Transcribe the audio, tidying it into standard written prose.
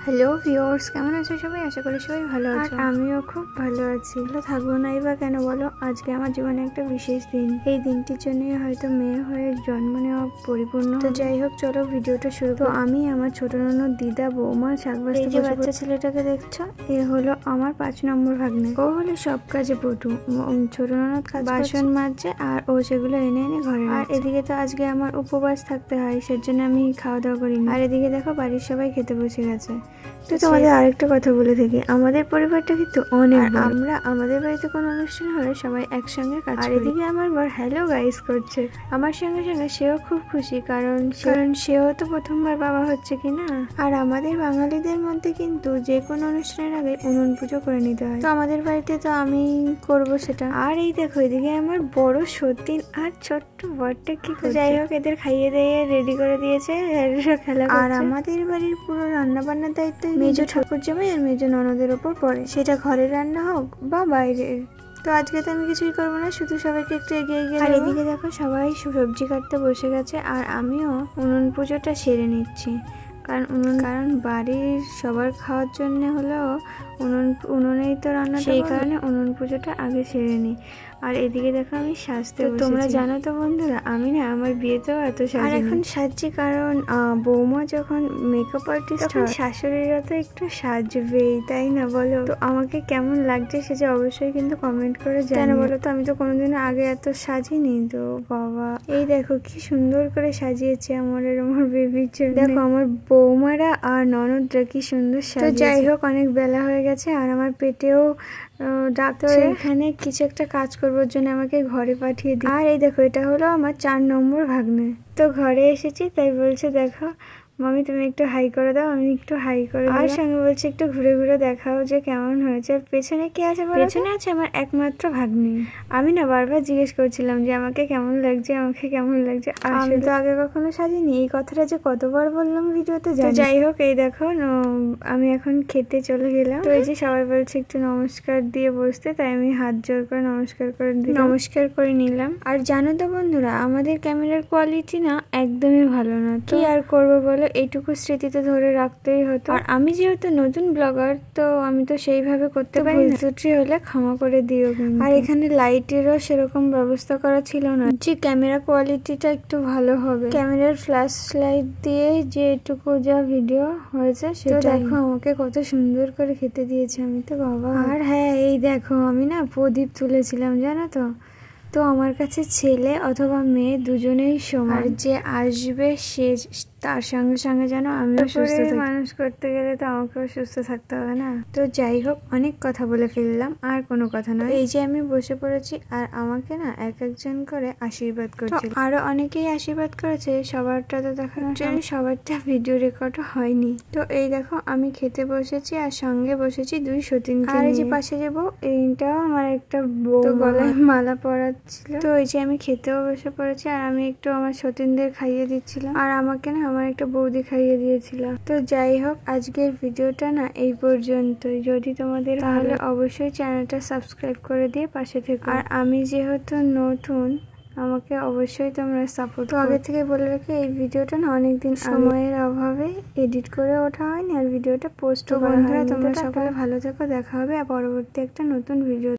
Hello viewers, কেমন আছো সবাই? আশা করি সবাই ভালো আছো। আমিও খুব ভালো আছি। ভালো থাকবো নাই বা কেন বলো, আজকে আমার জীবনে একটা বিশেষ দিন। এই দিনটির জন্যই হয়তো মেয়ে হয়ে জন্ম নেওয়া পরিপূর্ণ। তো যাই হোক, চলো ভিডিওটা শুরু। তো আমি আমার ছোট ননদ, দিদা, বৌমা, শাকবাস্তা। এই যে বাচ্চা ছেলেটাকে দেখছো, এ হলো আমার 5 নম্বর ভাগ্নে। ও হলো সব কাজে পটু। ছোট ননদ বাসন মাজছে আর ও সেগুলো এনে এনে ঘরে। আর এদিকে তো আজকে আমার উপবাস থাকতে হয়, সেজন্য আমি খাওয়া দাওয়া করিনি। আর এদিকে দেখো বাড়ির সবাই খেতে বসে গেছে। তো তোমাদের আরেকটা কথা বলে থাকি, আমাদের পরিবারটা কিন্তু অনেক বড়। আমরা আমাদের বাড়িতে কোনো অনুষ্ঠান হলে সবাই একসঙ্গে কাজ করি। আর এদিকে আমার বর হ্যালো গাইস করছে আমার সঙ্গে সঙ্গে, সেও খুব খুশি, কারণ সেও তো প্রথমবার বাবা হচ্ছে কি না। আর আমাদের বাঙালিদের মধ্যে কিন্তু যে কোনো অনুষ্ঠানের আগে উনুন পুজো করে নিতে হয়। তো আমাদের বাড়িতে তো আমি করব সেটা। আর এই দেখো এদিকে আমার বড় সতীন আর ছোট্ট বরটা কি করছে। যাই হোক, এদের খাইয়ে দিয়ে রেডি করে দিয়েছে, খেলা করছে। আর আমাদের বাড়ির পুরো রান্না বান্নার দায়িত্ব মেজো ঠাকুর জামাই আর মেজো ননদের ওপর পড়ে, সেটা ঘরের রান্না হোক বা বাইরের। তো আজকে তো আমি কিছুই করবো না, শুধু সবাইকে একটু এগিয়ে গিয়ে। আর এদিকে দেখো সবাই সবজি কাটতে বসে গেছে, আর আমিও উনুন পুজোটা সেরে নিচ্ছি। কারণ বাড়ির সবার খাওয়ার জন্য হলেও উনুনেই তো রান্না, সেই কারণে উনুন পুজোটা আগে সেরে নিই। আর এদিকে দেখো আমি সাজতে বসেছি। তোমরা জানো তো বন্ধুরা, আমি না আমার বিয়েতেও এত সাজি। আর এখন সাজছি কারণ বৌমা যখন মেকআপ আর্টিস্ট হয়, শাশুড়িরা তো একটু সাজবেই, তাই না বলো? তো আমাকে কেমন লাগছে সেটা অবশ্যই কিন্তু কমেন্ট করে জানাও। বলো তো, আমি তো কোনোদিন আগে এত সাজিনি। তো বাবা, এই দেখো কি সুন্দর করে সাজিয়েছে আমার বেবির জন্য। দেখো আমার বৌমারা আর ননদরা কি সুন্দর সাজিয়েছে। তো যাই হোক, অনেক বেলা হয়ে গেছে আর আমার পেটেও ডাক্তার এখানে কিছু একটা কাজ করবার জন্য আমাকে ঘরে পাঠিয়ে দিই। আর এই দেখো, এটা হলো আমার 4 নম্বর ভাগ্নে। তো ঘরে এসেছি, তাই বলছে দেখো মামি তুমি একটু হাই করে দাও। আমি একটু হাই করে দিই। আর সঙ্গে বলছে একটু ঘুরে ঘুরে দেখাও যে কেমন হয়েছে। আর পেছনে কি আছে? পেছনে আছে আমার একমাত্র ভাগ্নি। আমি না বারবার জিজ্ঞেস করছিলাম যে আমাকে কেমন লাগছে, আমাকে কেমন লাগছে। আমি তো আগে কখনো সাজিনি, এই কথাটা যে কতবার বললাম ভিডিওতে। যাই হোক, এই দেখো আমি এখন খেতে চলে গেলাম। তো এই যে সবাই বলছে একটু নমস্কার দিয়ে বসতে, তাই আমি হাত জোর করে নমস্কার করে নিলাম। আর জানো তো বন্ধুরা, আমাদের ক্যামেরার কোয়ালিটি না একদমই ভালো না। কি আর করবো বলো, এইটুকু স্মৃতিতে ধরে রাখতেই হতো। আর আমি যেহেতু নতুন ব্লগার, তো আমি তো সেইভাবে করতে পারি না। ত্রুটি হলে ক্ষমা করে দিও। আর এখানে লাইটেরও সেরকম ব্যবস্থা করা ছিল না যে ক্যামেরা কোয়ালিটিটা একটু ভালো হবে। ক্যামেরার ফ্ল্যাশ লাইট দিয়ে যে এটুকু যা ভিডিও হয়েছে সেটা দেখো আমাকে কত সুন্দর করে খেতে দিয়েছে। আমি তো বাবা। আর হ্যাঁ, এই দেখো আমি না প্রদীপ তুলেছিলাম, জানো তো। তো আমার কাছে ছেলে অথবা মেয়ে দুজনেই সমান। আর যে আসবে সে তার সঙ্গে সঙ্গে যেন আমিও সুস্থ থাকি। মানুষ করতে গেলে তো আমাকেও সুস্থ থাকতে হবে না। তো যাই হোক, অনেক কথা বলে ফেললাম, আর কোনো কথা নয়। এই যে আমি বসে পড়েছি, আর আমাকে না এক একজন করে আশীর্বাদ করছে। আরো অনেকেই আশীর্বাদ করেছে, সবারটা তো দেখা সবারটা ভিডিও রেকর্ডও হয়নি। তো এই দেখো আমি খেতে বসেছি, আর সঙ্গে বসেছি 2 সতীন। আর এই যে পাশে যাবো, এইটাও আমার একটা বউ, গলায় মালা পরাচ্ছিল। তো এই যে আমি খেতেও বসে পড়েছি, আর আমি একটু আমার সতীনদের খাইয়ে দিচ্ছিলাম, আর আমাকে না আমার একটা বৌদি খাইয়ে দিয়েছিল। তো যাই হোক, আজকের ভিডিওটা না এই পর্যন্তই। যদি তোমাদের তাহলে অবশ্যই চ্যানেলটা সাবস্ক্রাইব করে দিয়ে পাশে থেকো। আর আমি যেহেতু নতুন, আমাকে অবশ্যই তোমরা সাপোর্ট। তো আগে থেকে বলে রাখি, এই ভিডিওটা না অনেকদিন সময়ের অভাবে এডিট করে ওঠা হয়নি, আর ভিডিওটা পোস্ট করা হয়নি। তোমরা সকলে ভালো থেকো, দেখা হবে আর পরবর্তী একটা নতুন ভিডিও।